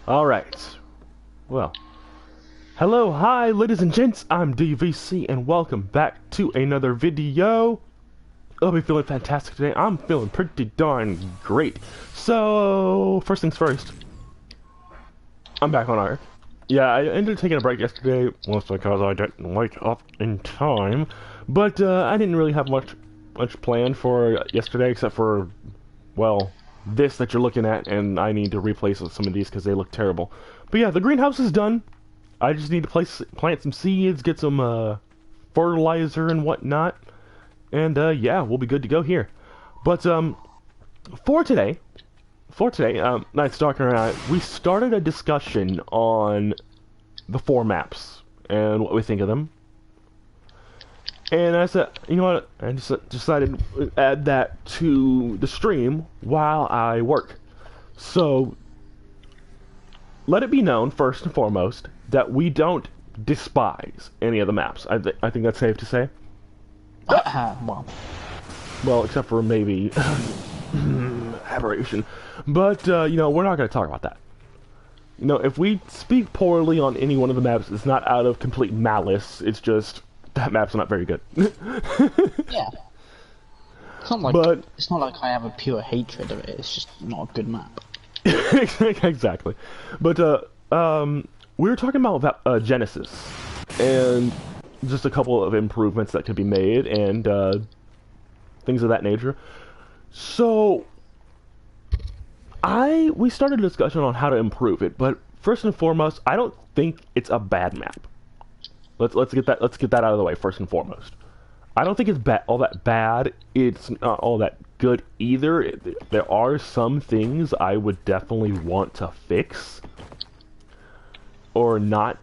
Alright. Well. Hello, hi, ladies and gents. I'm DVC, and welcome back to another video. I'll be feeling fantastic today. I'm feeling pretty darn great. So, first things first. I'm back on Ark. Yeah, I ended up taking a break yesterday, mostly because I didn't wake up in time. But, I didn't really have much planned for yesterday, except for, well, this that you're looking at, and I need to replace some of these because they look terrible. But yeah, the greenhouse is done. I just need to plant some seeds, get some fertilizer and whatnot, and yeah, we'll be good to go here. But for today, Night Stalker and I, we started a discussion on the 4 maps and what we think of them. And I said, you know what, I just decided to add that to the stream while I work. So, let it be known, first and foremost, that we don't despise any of the maps. I think that's safe to say. Well, except for maybe Aberration. But, you know, we're not going to talk about that. You know, if we speak poorly on any one of the maps, it's not out of complete malice. It's just, that map's not very good. Yeah. It's not like I have a pure hatred of it, it's just not a good map. Exactly. But, we were talking about Genesis, and just a couple of improvements that could be made, and things of that nature. So, we started a discussion on how to improve it, but first and foremost, I don't think it's a bad map. Let's get that out of the way first and foremost. I don't think it's all that bad. It's not all that good either. There are some things I would definitely want to fix, or not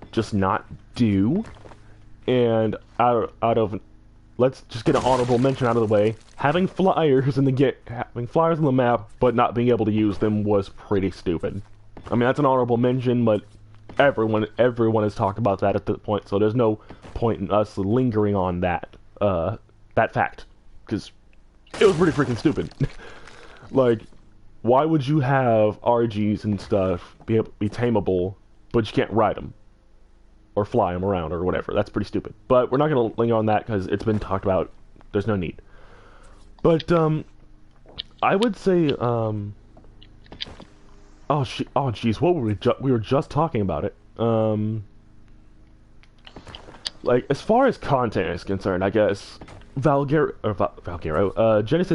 do. And out of let's just get an honorable mention out of the way. Having flyers on the map, but not being able to use them was pretty stupid. I mean, that's an honorable mention, but everyone has talked about that at this point, so there's no point in us lingering on that fact, because it was pretty freaking stupid. Like, why would you have RGs and stuff be tameable, but you can't ride them or fly them around or whatever? That's pretty stupid. But we're not going to linger on that because it's been talked about. There's no need. But I would say oh jeez, what were we were just talking about it. Like, as far as content is concerned, I guess Genesis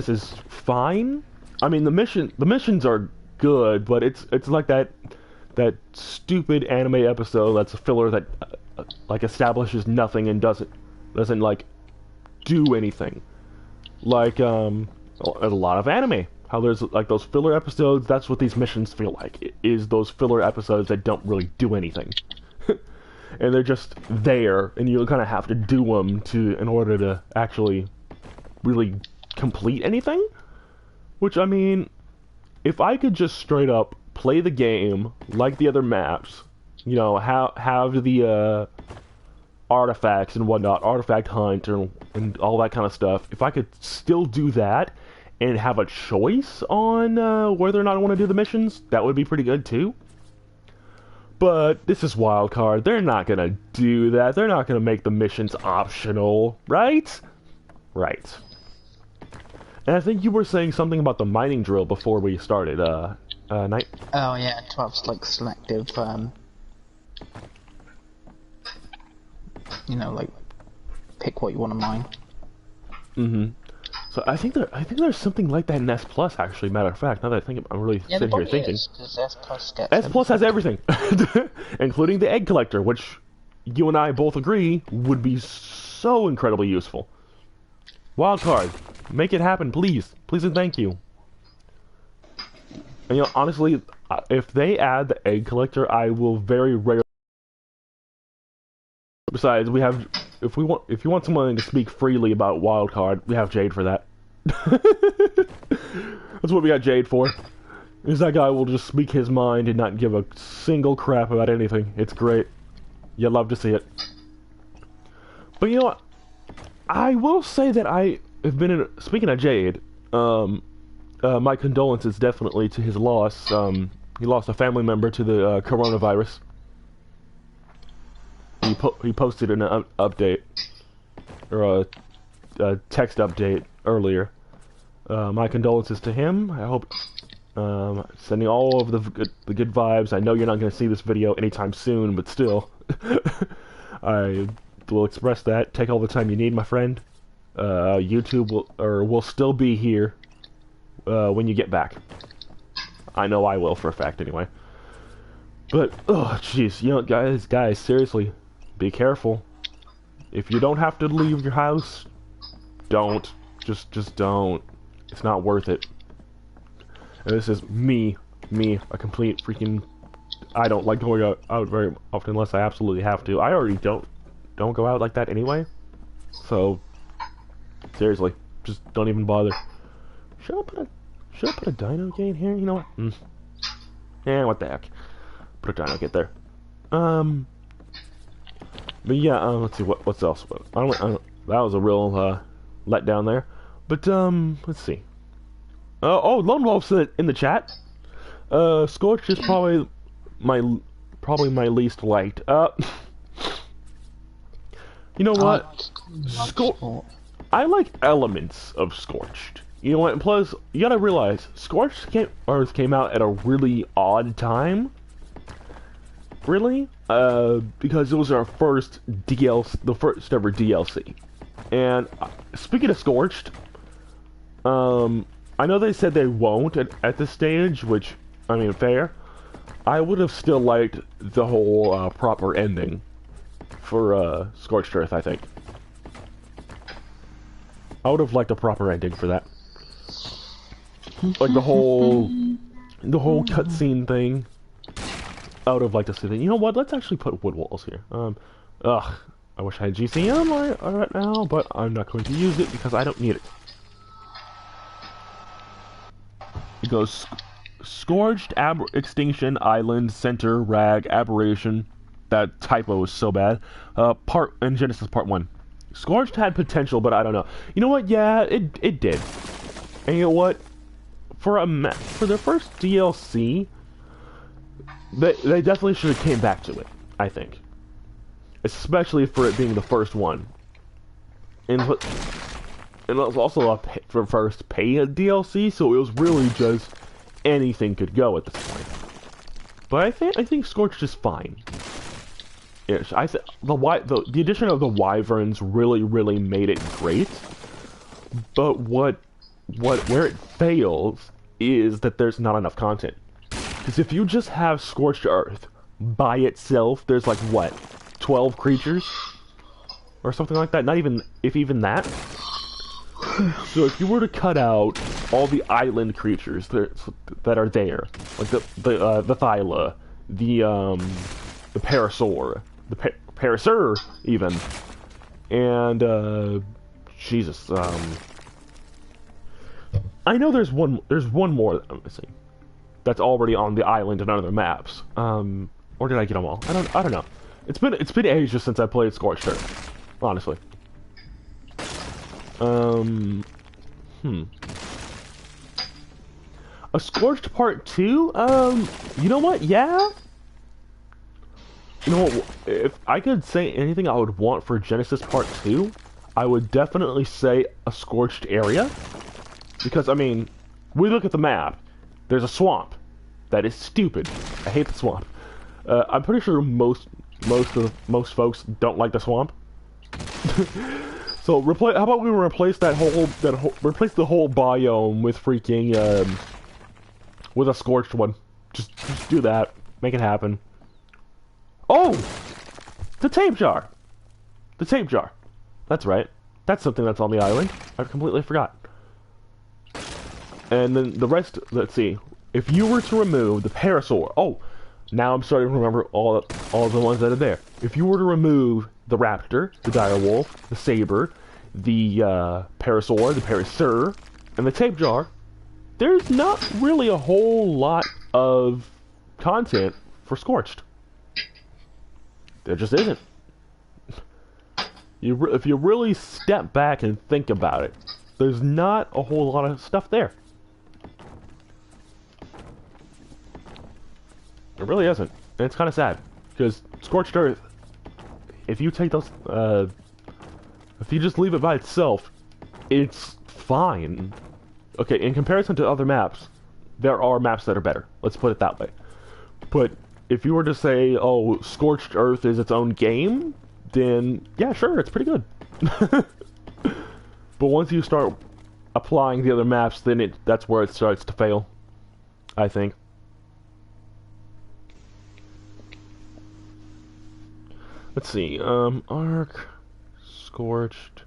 is fine. I mean, the missions are good, but it's like that stupid anime episode that's a filler that like establishes nothing and doesn't like do anything. Like a lot of anime, how there's like those filler episodes. That's what these missions feel like. Is those filler episodes that don't really do anything, and they're just there, and you kind of have to do them in order to actually really complete anything. Which, I mean, if I could just straight up play the game like the other maps, you know, have the artifacts and whatnot, artifact hunt and all that kind of stuff. If I could still do that and have a choice on whether or not I want to do the missions, that would be pretty good too. But this is Wildcard. They're not gonna do that. They're not gonna make the missions optional, right? Right. And I think you were saying something about the mining drill before we started, Night. Oh yeah, 12's like selective, you know, like, pick what you want to mine. Mm-hmm. So I think there's something like that in S Plus, actually. Matter of fact, now that I think I'm really sitting here thinking. S Plus has everything, including the egg collector, which you and I both agree would be so incredibly useful. Wildcard, make it happen, please, please and thank you. And you know, honestly, if they add the egg collector, I will very rarely. Besides, if you want someone to speak freely about Wildcard, we have Jade for that. That's what we got Jade for. Is that guy will just speak his mind and not give a single crap about anything. It's great. You love to see it. But you know what? I will say that I have been speaking of Jade, my condolences definitely to his loss. He lost a family member to the coronavirus. He posted an update or a text update earlier. My condolences to him. I hope sending all of the good vibes. I know you're not going to see this video anytime soon, but still, I will express that. Take all the time you need, my friend. YouTube will still be here when you get back. I know I will for a fact, anyway. But oh, jeez, you know, guys, seriously, be careful. If you don't have to leave your house, don't. Just don't. It's not worth it. And this is me, a complete freaking... I don't like going out very often unless I absolutely have to. I already don't go out like that anyway. So, seriously, just don't even bother. Should I put a dino gate in here? You know what? Yeah, what the heck. Put a dino gate there. But yeah, let's see, what's else? I don't, that was a real, letdown there. But, let's see. Oh, Lone Wolf's in the chat. Scorch is probably my least liked. You know what? I like elements of Scorched. You know what? And plus, you gotta realize, Scorched came out at a really odd time. Really? Because it was our first DLC, the first ever DLC. And speaking of Scorched, I know they said they won't at this stage, which, I mean, fair. I would have still liked the whole proper ending for Scorched Earth, I think. I would have liked a proper ending for that. Like the whole cutscene thing. I would have liked to see that. You know what? Let's actually put wood walls here. I wish I had GCM right now, but I'm not going to use it because I don't need it. It goes Scourged, Extinction, Island, Center, Rag, Aberration. That typo is so bad. In Genesis Part 1. Scourged had potential, but I don't know. You know what? Yeah, it did. And you know what? For their first DLC, they definitely should have came back to it, I think. Especially for it being the first one. And it was also for first paid DLC, so it was really just anything could go at this point. But I think Scorched is fine. Ish. The addition of the wyverns really made it great. But where it fails is that there's not enough content. Because if you just have Scorched Earth by itself, there's like what, 12 creatures or something like that. Not even that. So if you were to cut out all the island creatures that are there, like the Thyla, the Parasaur, the Parasaur even, and Jesus, I know there's one more that I'm missing that's already on the island and other maps. Or did I get them all? I don't know. It's been ages since I played Scorched Earth, honestly. A Scorched Part 2? You know what? Yeah? You know what? If I could say anything I would want for Genesis Part 2, I would definitely say a Scorched area. Because, I mean, we look at the map. There's a swamp. That is stupid. I hate the swamp. I'm pretty sure most folks don't like the swamp. So how about we replace replace the whole biome with freaking with a Scorched one. Just do that. Make it happen. Oh, the tape jar. The tape jar. That's right. That's something that's on the island. I completely forgot. And then the rest. Let's see. If you were to remove the Parasaur. Oh, now I'm starting to remember all the ones that are there. If you were to remove the Raptor, the Direwolf, the Saber, the Parasaur, the Parasaur, and the Tape Jar, there's not really a whole lot of content for Scorched. There just isn't. If you really step back and think about it, there's not a whole lot of stuff there. It really isn't. And it's kind of sad because Scorched Earth, if you take those, if you just leave it by itself, it's fine. Okay, in comparison to other maps, there are maps that are better. Let's put it that way. But if you were to say, oh, Scorched Earth is its own game, then yeah, sure, it's pretty good. But once you start applying the other maps, then that's where it starts to fail, I think. Let's see, Ark, Scorched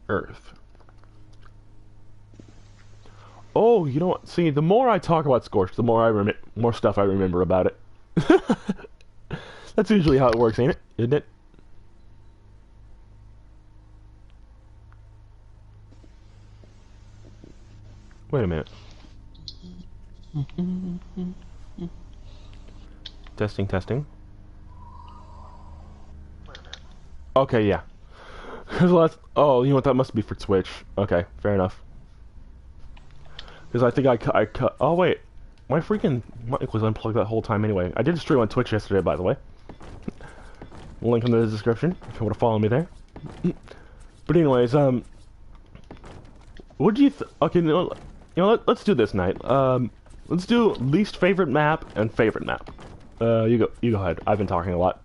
Earth. Oh, you know what? See, the more I talk about Scorched, the more stuff I remember about it. That's usually how it works, ain't it? Isn't it? Wait a minute. Testing, testing. Okay, yeah. Oh, you know what? That must be for Twitch. Okay, fair enough. Because I think I cut. Oh wait, my freaking mic was unplugged that whole time anyway. I did a stream on Twitch yesterday, by the way. Link in the description if you want to follow me there. But anyways, what do you? Okay, let's do this night. Let's do least favorite map and favorite map. You go ahead. I've been talking a lot.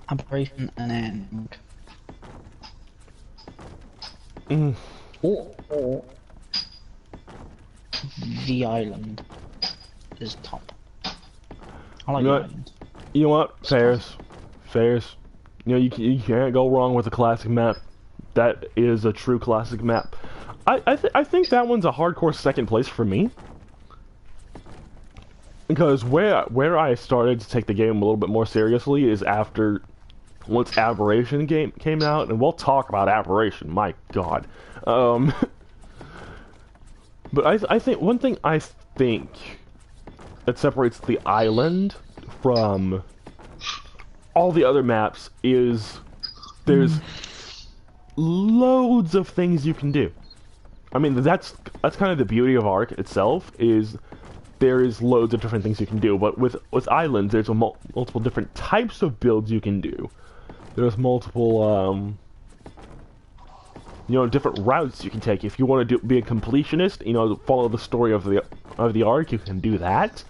Operation and End. Or the island is top. I like the island. You know what? Fairs. You know, you can't go wrong with a classic map. That is a true classic map. I think that one's a hardcore second place for me. Because where I started to take the game a little bit more seriously is after once Aberration came out, and we'll talk about Aberration. My God, but I think one thing I think that separates the island from all the other maps is there's loads of things you can do. I mean, that's kind of the beauty of Ark itself, is there is loads of different things you can do, but with islands, there's multiple different types of builds you can do. There's multiple, you know, different routes you can take. If you want to be a completionist, you know, follow the story of the Ark, you can do that.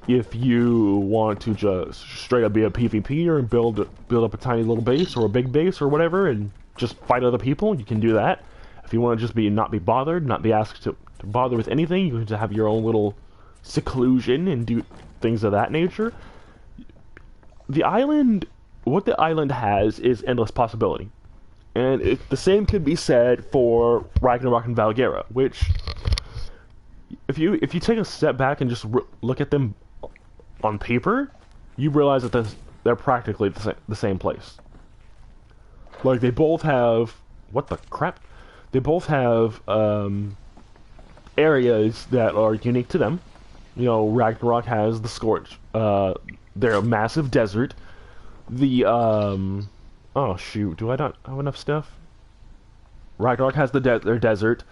If you want to just straight up be a PvPer and build up a tiny little base or a big base or whatever, and just fight other people, you can do that. If you want to just not be bothered, not be asked to bother with anything, you can just have your own little seclusion and do things of that nature. The island, what the island has is endless possibility. And the same could be said for Ragnarok and Valguera, which, if you take a step back and just look at them on paper, you realize that they're practically the same place. Like, they both have... What the crap? They both have areas that are unique to them. You know, Ragnarok has the Scorch. They're a massive desert. The, oh shoot, do I not have enough stuff? Ragnarok has their desert,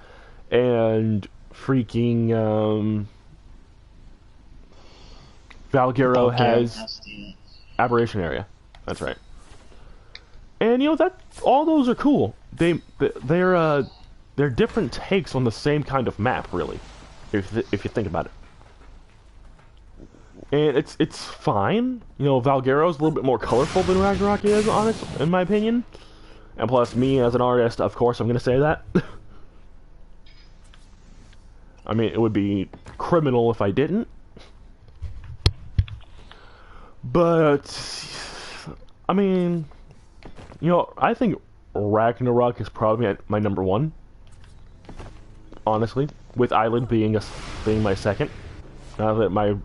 and freaking, Valguero has the Aberration area. That's right. And you know, all those are cool. They're different takes on the same kind of map, really, if you think about it. And it's fine. You know, Valguero's a little bit more colorful than Ragnarok is, in my opinion. And plus, me as an artist, of course, I'm gonna say that. I mean, it would be criminal if I didn't. But I mean, you know, I think Ragnarok is probably my number one. Honestly, with Island being my second. Now that my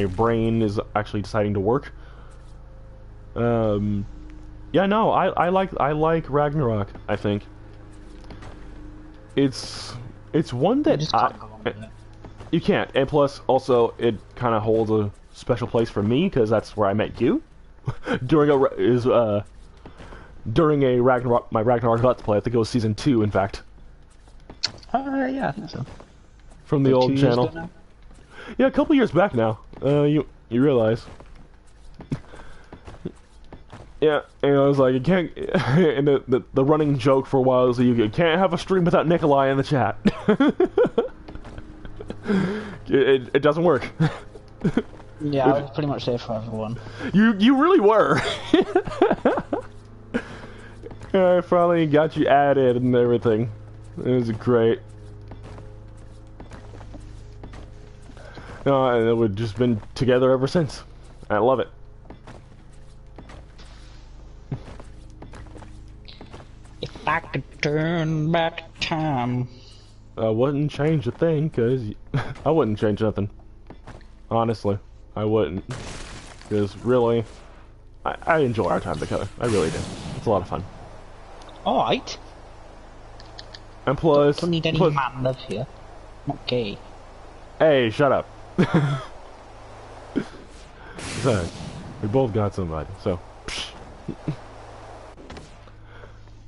brain is actually deciding to work. Yeah, no, I like Ragnarok. I think it's one that you can't, and plus also it kind of holds a special place for me because that's where I met you during during my Ragnarok Let's Play. I think it was season 2, in fact. Yeah, I think so. From the Like old 2 years channel. ago now? Yeah, a couple years back now. You realize. Yeah, and I was like, you can't. And the running joke for a while is that you can't have a stream without Nikolai in the chat. it doesn't work. Yeah, I was pretty much there for everyone. You really were. I finally got you added and everything. It was great. No, and we've just been together ever since. I love it. If I could turn back time. I wouldn't change a thing, cause I wouldn't change nothing. Honestly, I wouldn't. Because really, I enjoy our time together. I really do. It's a lot of fun. Alright. And plus, Don't need any man love here. Not gay. Hey, shut up. Besides, we both got somebody, so.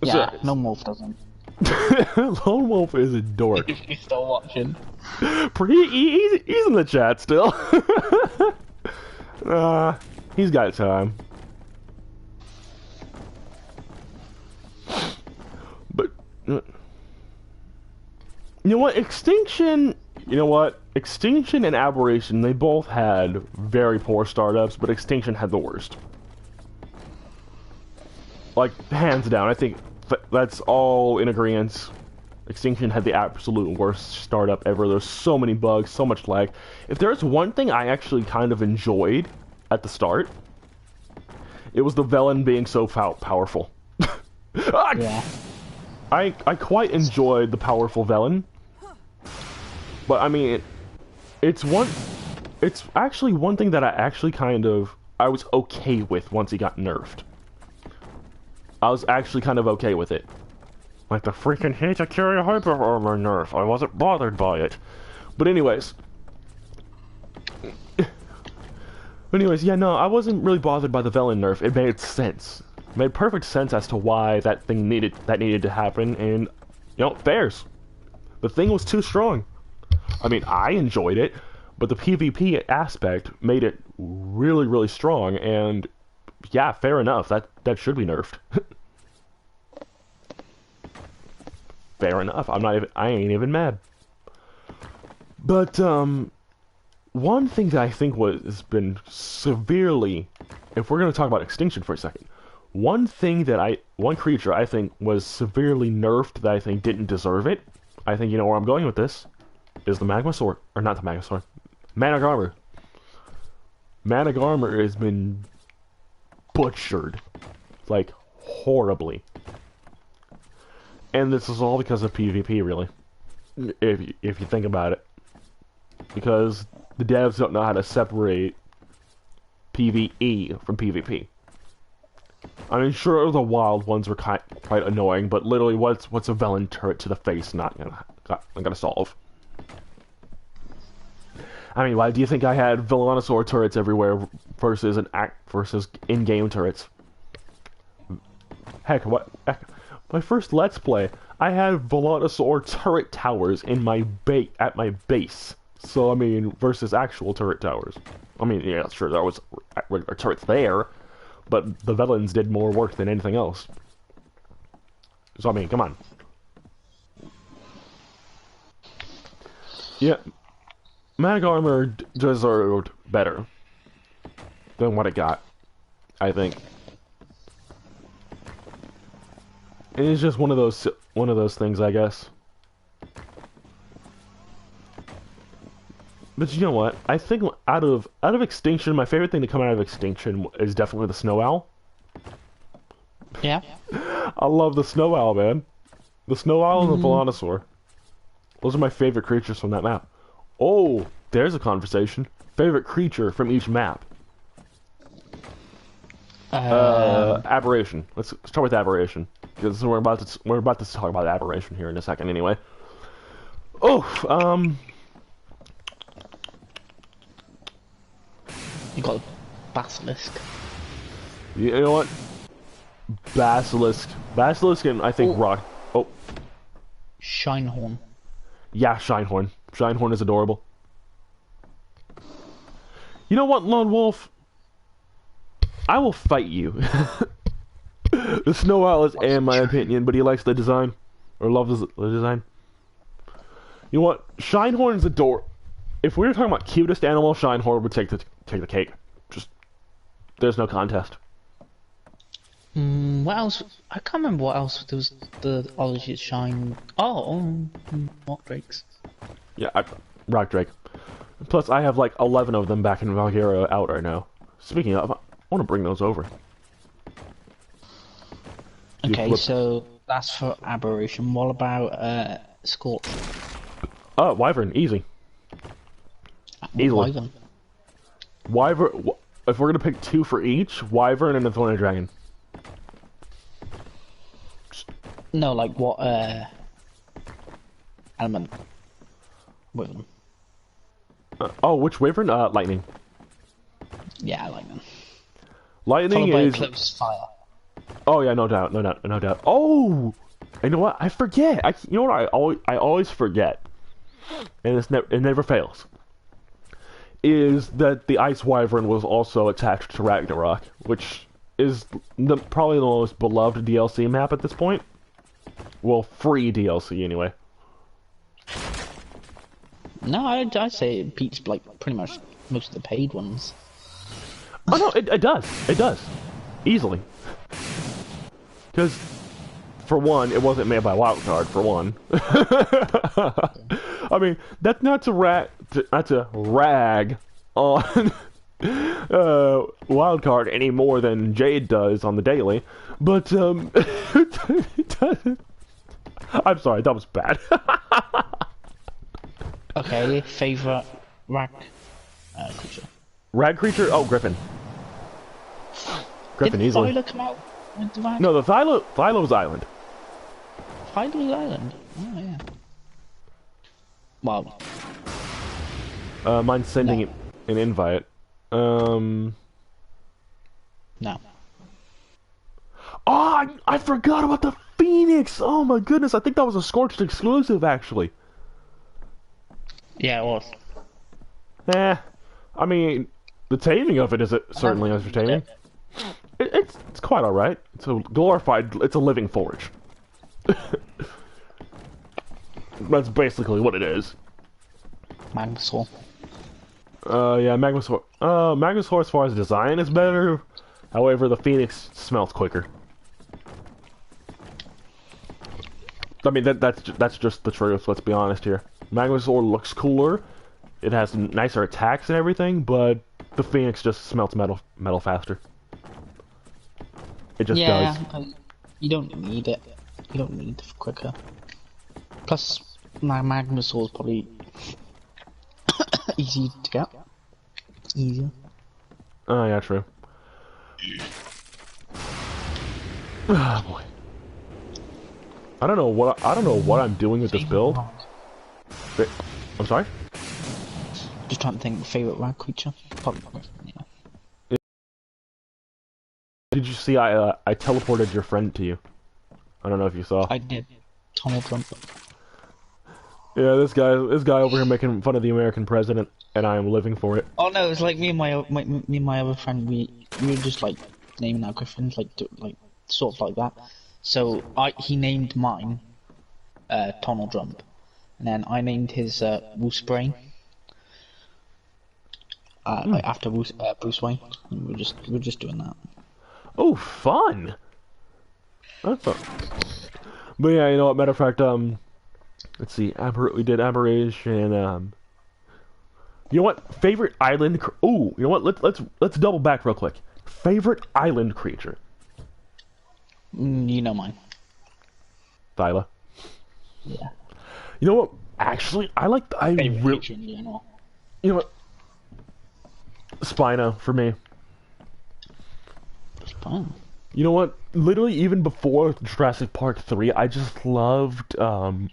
Yeah, no wolf doesn't. Lone Wolf is a dork. If you're still watching. He's in the chat still. He's got time. But you know what? Extinction and Aberration, they both had very poor startups, but Extinction had the worst. Like, hands down, I think that's all in agreement. Extinction had the absolute worst startup ever. There's so many bugs, so much lag. If there's one thing I actually kind of enjoyed at the start, it was the Velen being so powerful. Yeah. I quite enjoyed the powerful Velen. But I mean, it's actually one thing that I was okay with once he got nerfed. I was actually kind of okay with it. Like the freaking hate to carry hyper armor nerf. I wasn't bothered by it. But anyways. Yeah, no, I wasn't really bothered by the Velen nerf. It made sense. It made perfect sense as to why that thing needed to happen, and fairs. The thing was too strong. I mean, I enjoyed it, but the PvP aspect made it really, really strong, and yeah, fair enough. That should be nerfed. Fair enough. I ain't even mad. But one thing that I think has been severely, if we're gonna talk about Extinction for a second, one creature I think was severely nerfed that I think didn't deserve it. I think you know where I'm going with this. Is the Magma Sword, or not the Magma Sword, Managarmr. Managarmr has been butchered, like, horribly. And this is all because of PvP, really. If you think about it. Because the devs don't know how to separate PvE from PvP. I mean, sure, the wild ones were quite annoying, but literally, what's a Velen turret to the face not gonna solve? I mean, why do you think I had Velonosaur turrets everywhere versus in-game turrets? Heck, my first Let's Play, I had Velonosaur turret towers at my base. So I mean, versus actual turret towers. I mean, yeah, sure, there was regular turrets there, but the Velens did more work than anything else. So I mean, come on. Yeah. Managarmr deserved better than what it got, I think. And it's just one of those things, I guess. But you know what? I think out of Extinction, my favorite thing to come out of Extinction is definitely the Snow Owl. Yeah. I love the Snow Owl, man. The Snow Owl and the Velonosaur. Those are my favorite creatures from that map. Oh, there's a conversation. Favorite creature from each map. Aberration. Let's start with Aberration, because we're about to talk about Aberration here in a second, anyway. Oh, You got a basilisk. you know what? Basilisk. Basilisk and I think Oh, rock. Oh, Shinehorn. yeah, Shinehorn. Shinehorn is adorable. You know what, Lone Wolf? I will fight you. The Snow Owl is A in my opinion, but he likes the design. Or loves the design. You know what? Shinehorn's If we were talking about cutest animal, Shinehorn would take the cake. Just there's no contest. What else? I can't remember what else. There was the Ology Shine. What drakes? Yeah, Rock Drake. Plus, I have like 11 of them back in Valkyria out right now. Speaking of, I want to bring those over. Okay, so that's for Aberration. What about Scorch? Oh, Wyvern, easy. Easily. Wyvern. Wyvern. If we're gonna pick two for each, Wyvern and the Thorny Dragon. No, like what element? Wyvern. Oh, which Wyvern? Lightning. Yeah, I like them. Lightning Followed by is. close fire. Oh yeah, no doubt, no doubt, no doubt. Oh, you know what? I forget. You know what? I always forget, and it never fails. Is that the Ice Wyvern was also attached to Ragnarok, which is probably the most beloved DLC map at this point. Well, free DLC anyway. No, I'd say it beats like pretty much most of the paid ones. Oh no, it does. It does. Easily. Because, for one, it wasn't made by Wildcard, for one. I mean, that's not to rag on Wildcard any more than Jade does on the daily, but, I'm sorry, that was bad. Okay, favorite rag creature. Rag creature? Oh, Griffin. Griffin, Did easily. Thyla come out with the rag? No, the Thylo's Island. Thyla's Island? Oh, yeah. Well, Mine's sending an invite. no. Oh, I forgot about the Phoenix! Oh my goodness, I think that was a Scorched exclusive, actually. Yeah, it was. I mean, the taming of it is certainly entertaining. It's quite alright. It's a glorified, it's a living forge. That's basically what it is. Magmasaur. Yeah, Magmasaur. Magmasaur as far as design is better. However, the Phoenix smells quicker. I mean, that's just the truth, let's be honest here. Magmasaur looks cooler. It has nicer attacks and everything, but the Phoenix just smelts metal faster. It just does. You don't need it. You don't need quicker. Plus, my Magmasaur is probably easy to get. Easier. Oh yeah, true. Oh boy. I don't know what I'm doing with this build. I'm sorry? Just trying to think favorite rag creature. Probably yeah. Did you see I teleported your friend to you? I don't know if you saw. I did. Donald Trump. Yeah, this guy over here making fun of the American president, and I am living for it. Oh no, it's like me and my other friend. We were just like naming our griffins, like sort of like that. So he named mine, Donald Trump, and then I named his Wolfsbane. Like after Bruce Wayne. And we're just doing that. Oh, fun! That's fun. But yeah, you know what? Matter of fact, let's see. We did Aberration. You know what? Favorite island. Oh, you know what? Let's double back real quick. Favorite island creature. You know mine. Thyla. Yeah. You know what? Actually, Favorite creature in general. You know what? Spino for me. Fun. You know what? Literally, even before Jurassic Park 3, I just loved the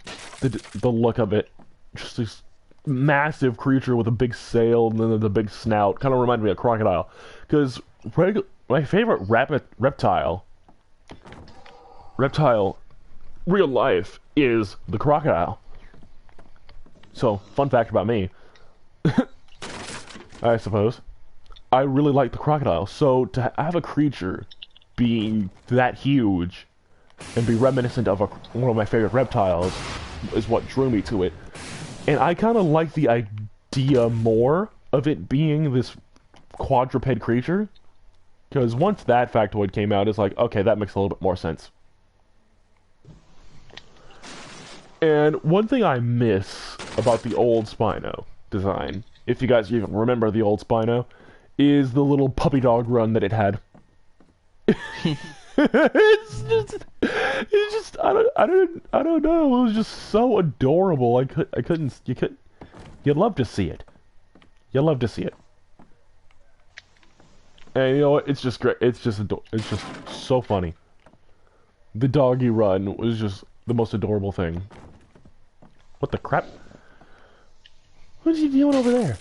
look of it. Just this massive creature with a big sail and then the big snout. Kind of reminded me of crocodile. Because my favorite reptile reptile, real life, is the crocodile. So, fun fact about me, I suppose, I really like the crocodile. So, to have a creature being that huge and be reminiscent of one of my favorite reptiles is what drew me to it. And I kind of like the idea more of it being this quadruped creature. Because once that factoid came out, it's like, okay, that makes a little bit more sense. And one thing I miss about the old Spino design, if you guys even remember the old Spino, is the little puppy dog run that it had. it's just, I don't know. It was just so adorable. You'd love to see it. You'd love to see it. And you know what? It's just great. It's just so funny. The doggy run was just the most adorable thing. What the crap? What is he doing over there?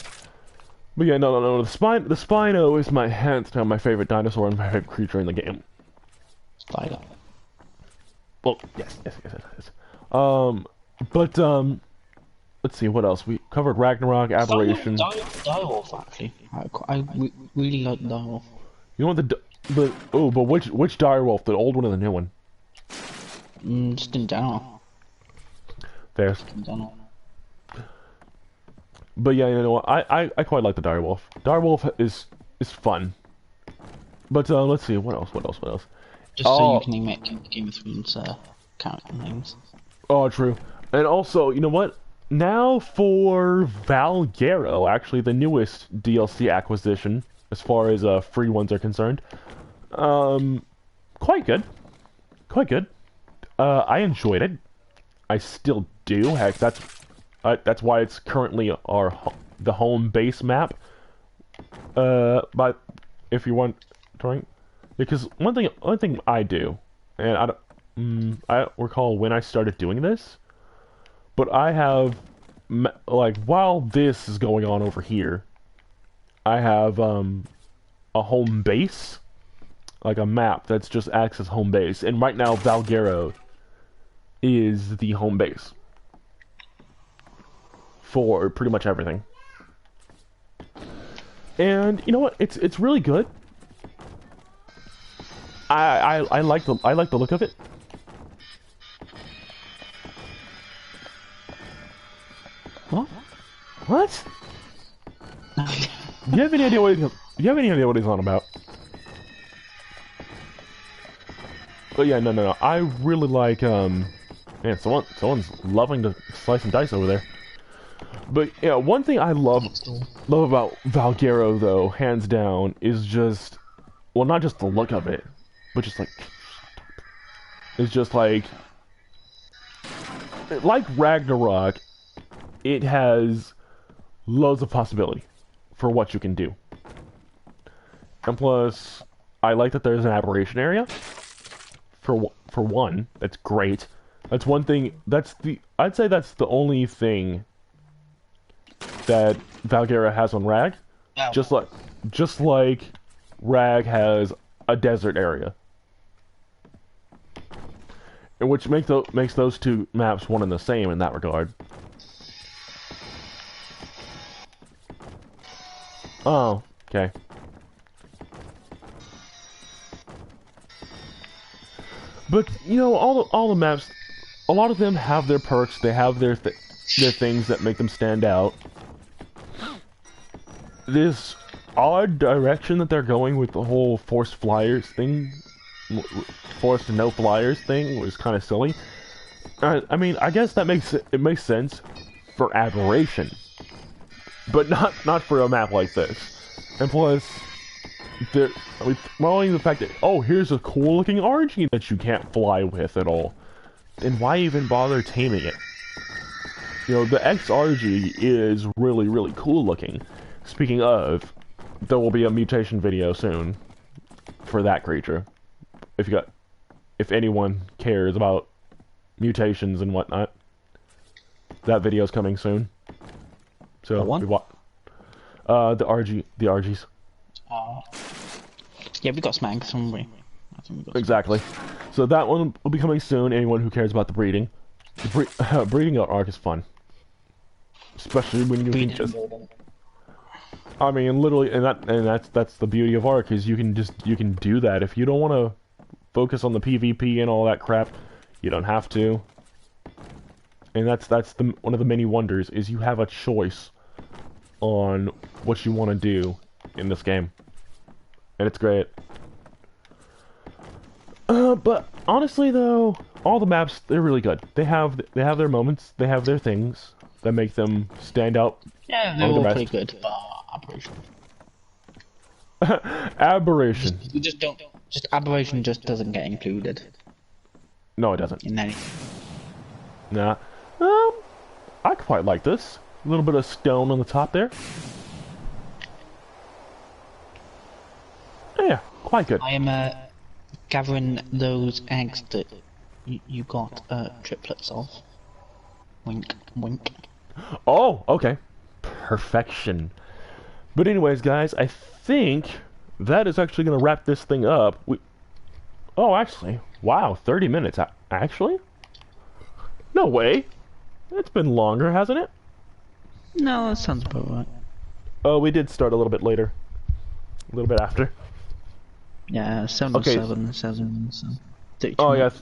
But yeah, no. The Spino is hands down my favorite dinosaur and my favorite creature in the game. Spider. Well, yes. Let's see what else we covered. Ragnarok, Aberration. Direwolf, actually. I really like Direwolf. You know what but which direwolf? The old one or the new one? Just in general. There's. But yeah, you know what? I quite like the direwolf. Direwolf is fun. But let's see what else. Just so you can make Game of Thrones character names. Oh, true. And also, you know what? Now for Valguero, actually the newest DLC acquisition, as far as free ones are concerned. Quite good. I enjoyed it. I still do. Heck, that's why it's currently the home base map. But if you want, because one thing I do, and I don't recall when I started doing this, but I have like while this is going on over here, I have a home base, like a map that's just acts as home base, and right now Valguero is the home base for pretty much everything. And you know what? It's really good. I like the look of it. What? What? Do you have any idea what he's on about? But yeah, no. I really like man, someone's loving to slice and dice over there. But yeah, one thing I love about Valguero though, hands down, is just, well, not just the look of it, but just like, it's just like Ragnarok, it has loads of possibility for what you can do. And plus, I like that there's an aberration area. For one, that's great. That's one thing. I'd say that's the only thing that Valguero has on Rag. Oh. Just like Rag has a desert area, and which makes those two maps one and the same in that regard. Oh, okay. But you know, all the maps, a lot of them have their perks. They have their things that make them stand out. This odd direction that they're going with the whole forced flyers thing, forced no flyers thing, was kind of silly. I mean, I guess that makes sense for Aberration, but not for a map like this. And plus, following the fact that, oh, here's a cool looking RG that you can't fly with at all, then why even bother taming it? You know, the XRG is really cool looking. Speaking of, there will be a mutation video soon for that creature. If anyone cares about mutations and whatnot, that video's coming soon. So the RGs. Yeah, we got Smank, haven't we? I think we got exactly. So that one will be coming soon. Anyone who cares about the breeding, breeding arc is fun, especially when you can just. I mean, literally, and that's the beauty of arc is you can do that if you don't want to focus on the PvP and all that crap. You don't have to. And that's one of the many wonders is you have a choice on what you want to do in this game, and it's great. But honestly though, all the maps, they're really good. They have their moments, they have their things that make them stand out. Yeah, they're all pretty good. Aberration. Aberration. You just don't. Just aberration just doesn't get included. No, it doesn't. In any. Nah. I quite like this. A little bit of stone on the top there. Yeah, quite good. I am gathering those eggs that you got triplets of. Wink, wink. Oh, okay. Perfection. But anyways, guys, I think that is actually going to wrap this thing up. Oh, actually, wow, 30 minutes. Actually? No way. It's been longer, hasn't it? No, that sounds about right. Oh, we did start a little bit later. A little bit after. Yeah, 7 okay. 7, 7, so 32 Oh, yes.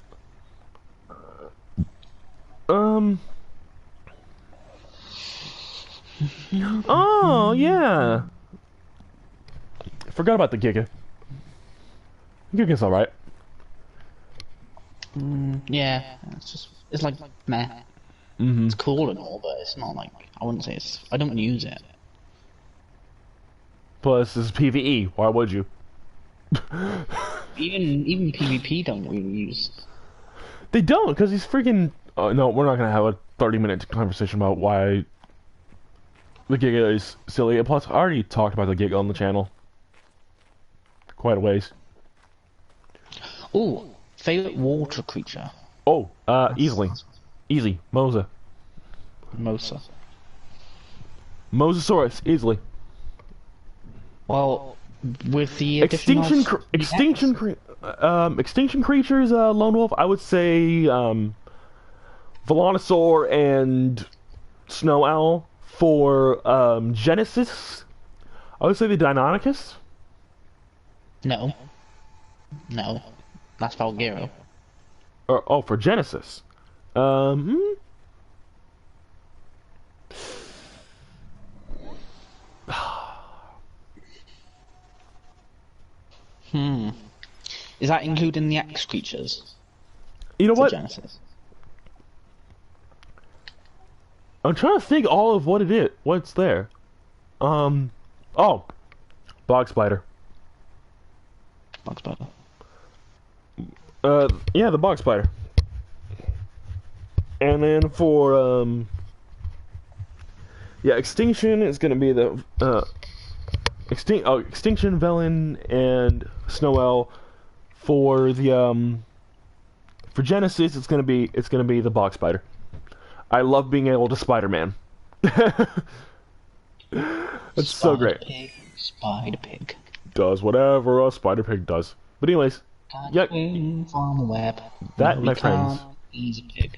Oh, yeah. I forgot about the Giga. Giga's alright. Yeah, it's like meh. It's cool and all, but it's not like I wouldn't say it's. I don't use it. Plus, this is PvE. Why would you? even PvP don't really use. They don't, because he's freaking. No, we're not gonna have a 30-minute conversation about why the Giga is silly. Plus, I already talked about the Giga on the channel quite a ways. Ooh, favorite water creature. Oh, easily. Easy. Mosa. Mosasaurus, easily. Well, with the extinction creatures, Lone Wolf, I would say Velonosaur and Snow Owl. For Genesis, I would say the Deinonychus. No, that's Valgyro. Oh, for Genesis. Is that including the X creatures? You know what? Genesis. I'm trying to think all of what's there. Oh, Bog Spider. Bog Spider. Yeah, the Bog Spider. And then for yeah, Extinction is gonna be the Extinction, Velen, and Snow Owl. For the for Genesis, it's gonna be the Bog Spider. I love being able to Spider-Man. It's so great. Spider Pig. Does whatever a Spider Pig does. But anyways, yeah. From the web. That, my friends. Easy pig.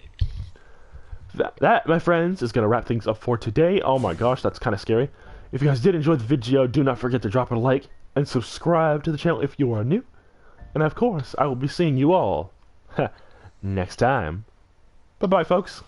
That, my friends, is gonna wrap things up for today. Oh my gosh, that's kind of scary. If you guys did enjoy the video, do not forget to drop a like and subscribe to the channel if you are new. And of course, I will be seeing you all next time. Bye-bye, folks.